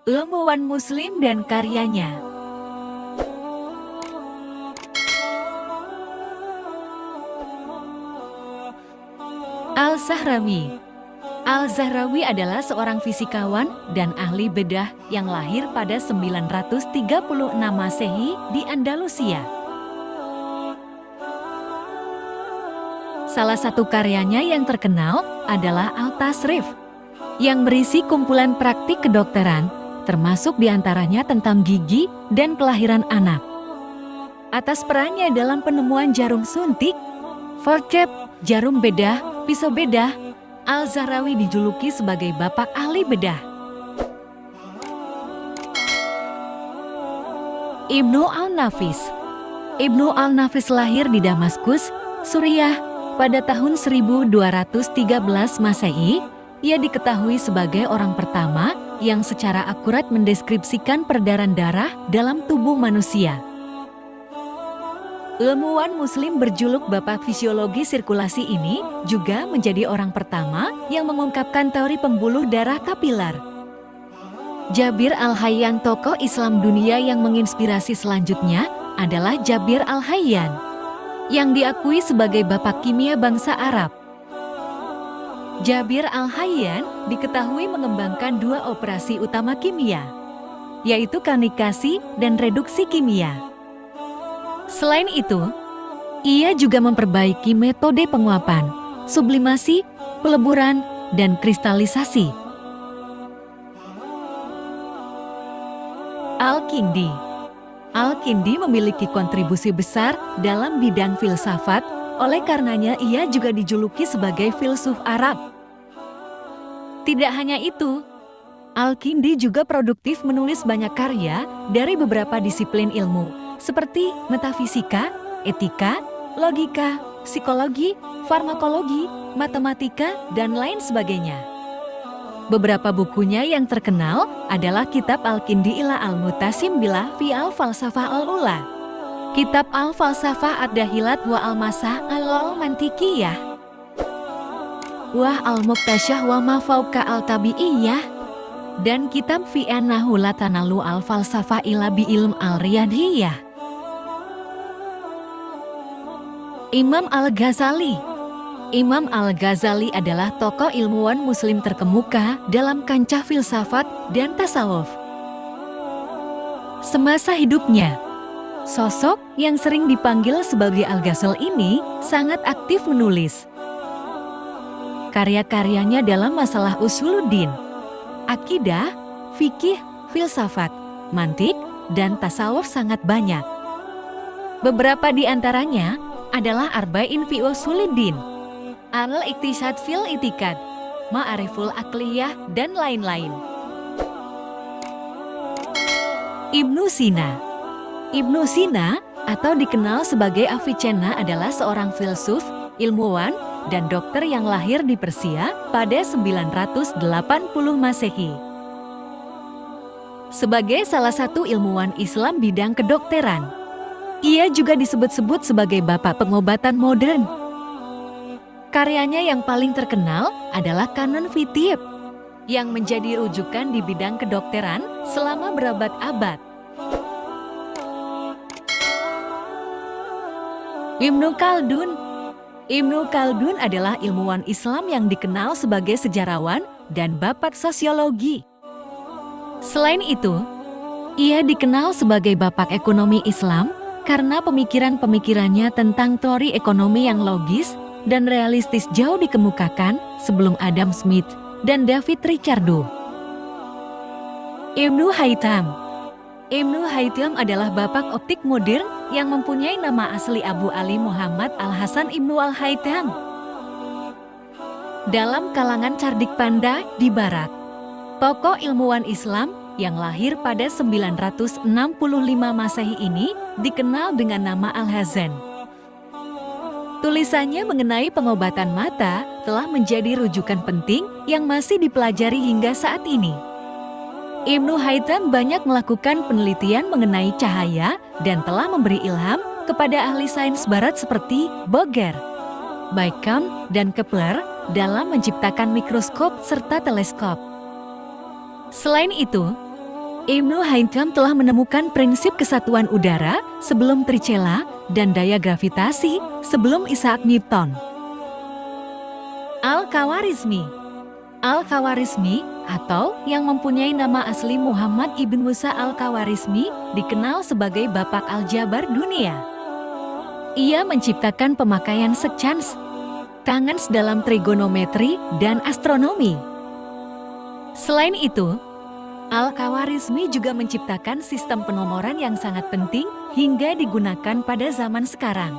Ilmuwan Muslim dan karyanya. Al-Zahrawi. Al-Zahrawi adalah seorang fisikawan dan ahli bedah yang lahir pada 936 Masehi di Andalusia. Salah satu karyanya yang terkenal adalah Al-Tasrif, yang berisi kumpulan praktik kedokteran, termasuk diantaranya tentang gigi dan kelahiran anak. Atas perannya dalam penemuan jarum suntik, forcep, jarum bedah, pisau bedah, Al-Zahrawi dijuluki sebagai bapak ahli bedah. Ibnu al-Nafis. Ibnu al-Nafis lahir di Damaskus, Suriah, pada tahun 1213 Masehi. Ia diketahui sebagai orang pertama yang secara akurat mendeskripsikan peredaran darah dalam tubuh manusia. Ilmuwan Muslim berjuluk Bapak Fisiologi Sirkulasi ini juga menjadi orang pertama yang mengungkapkan teori pembuluh darah kapiler. Jabir Al-Hayyan, tokoh Islam dunia yang menginspirasi selanjutnya adalah Jabir Al-Hayyan, yang diakui sebagai bapak kimia bangsa Arab. Jabir Al-Hayyan diketahui mengembangkan dua operasi utama kimia, yaitu kanikasi dan reduksi kimia. Selain itu, ia juga memperbaiki metode penguapan, sublimasi, peleburan, dan kristalisasi. Al-Kindi. Al-Kindi memiliki kontribusi besar dalam bidang filsafat, oleh karenanya ia juga dijuluki sebagai filsuf Arab. Tidak hanya itu, Al-Kindi juga produktif menulis banyak karya dari beberapa disiplin ilmu, seperti metafisika, etika, logika, psikologi, farmakologi, matematika, dan lain sebagainya. Beberapa bukunya yang terkenal adalah Kitab Al-Kindi ila Al-Mutasim Billah fi Al-Falsafah Al-Ula, Kitab Al-Falsafah Ad-Dahilat wa Al-Masah Al-Mantikiyah, wa Al-Muqtasyah wa ma fauqa Al-Tabi'iyah, dan Kitab Fi Annahu la tanalu Al-Falsafah ila bi ilm Al-Riyadhiyah. Imam Al-Ghazali. Imam Al-Ghazali adalah tokoh ilmuwan Muslim terkemuka dalam kancah filsafat dan tasawuf. Semasa hidupnya, sosok yang sering dipanggil sebagai Al-Ghazali ini sangat aktif menulis. Karya-karyanya dalam masalah usuluddin, akidah, fikih, filsafat, mantik, dan tasawuf sangat banyak. Beberapa di antaranya adalah Arba'in fi Usuluddin, Al-Iqtisad fil Itikad, Ma'ariful Aqliyah, dan lain-lain. Ibnu Sina. Ibnu Sina atau dikenal sebagai Avicenna adalah seorang filsuf, ilmuwan, dan dokter yang lahir di Persia pada 980 Masehi. Sebagai salah satu ilmuwan Islam bidang kedokteran, ia juga disebut-sebut sebagai bapak pengobatan modern. Karyanya yang paling terkenal adalah Kanon Fitib, yang menjadi rujukan di bidang kedokteran selama berabad-abad. Ibnu Khaldun. Ibnu Khaldun adalah ilmuwan Islam yang dikenal sebagai sejarawan dan bapak sosiologi. Selain itu, ia dikenal sebagai bapak ekonomi Islam karena pemikiran-pemikirannya tentang teori ekonomi yang logis dan realistis jauh dikemukakan sebelum Adam Smith dan David Ricardo. Ibnu Haytham. Ibnu Haytham adalah bapak optik modern yang mempunyai nama asli Abu Ali Muhammad Al-Hasan Ibnu Al-Haytham. Dalam kalangan cerdik pandai di Barat, tokoh ilmuwan Islam yang lahir pada 965 Masehi ini dikenal dengan nama Al-Hazan. Tulisannya mengenai pengobatan mata telah menjadi rujukan penting yang masih dipelajari hingga saat ini. Ibnu Haytham banyak melakukan penelitian mengenai cahaya dan telah memberi ilham kepada ahli sains barat seperti Boger, Bacon, dan Kepler dalam menciptakan mikroskop serta teleskop. Selain itu, Ibnu Haytham telah menemukan prinsip kesatuan udara sebelum tricela dan daya gravitasi sebelum Isaac Newton. Al-Khawarizmi. Al-Khawarizmi atau yang mempunyai nama asli Muhammad ibn Musa Al-Khawarizmi dikenal sebagai bapak aljabar dunia. Ia menciptakan pemakaian sekans, tangan dalam trigonometri dan astronomi. Selain itu, Al-Khawarizmi juga menciptakan sistem penomoran yang sangat penting hingga digunakan pada zaman sekarang.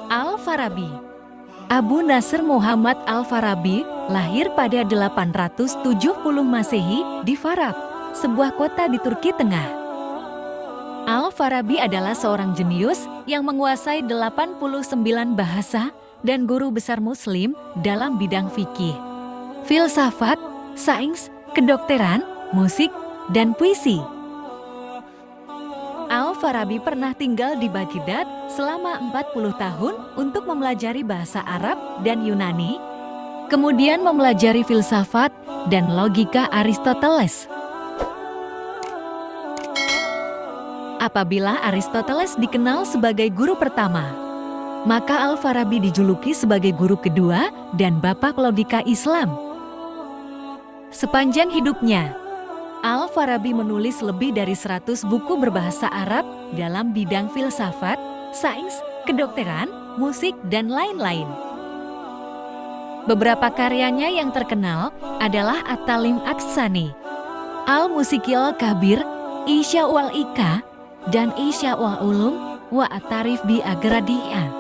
Al-Farabi. Abu Nasr Muhammad Al-Farabi lahir pada 870 Masehi di Farab, sebuah kota di Turki Tengah. Al-Farabi adalah seorang jenius yang menguasai 89 bahasa dan guru besar Muslim dalam bidang fikih, filsafat, sains, kedokteran, musik, dan puisi. Al-Farabi pernah tinggal di Baghdad selama 40 tahun untuk mempelajari bahasa Arab dan Yunani, kemudian mempelajari filsafat dan logika Aristoteles. Apabila Aristoteles dikenal sebagai guru pertama, maka Al-Farabi dijuluki sebagai guru kedua dan bapak logika Islam. Sepanjang hidupnya, Al-Farabi menulis lebih dari 100 buku berbahasa Arab dalam bidang filsafat, sains, kedokteran, musik, dan lain-lain. Beberapa karyanya yang terkenal adalah At-Talim Aks-Sani, Al-Musikil Kabir, Isya wal Ika, dan Isya wal Ulum wa At-Tarif bi Agradiyah.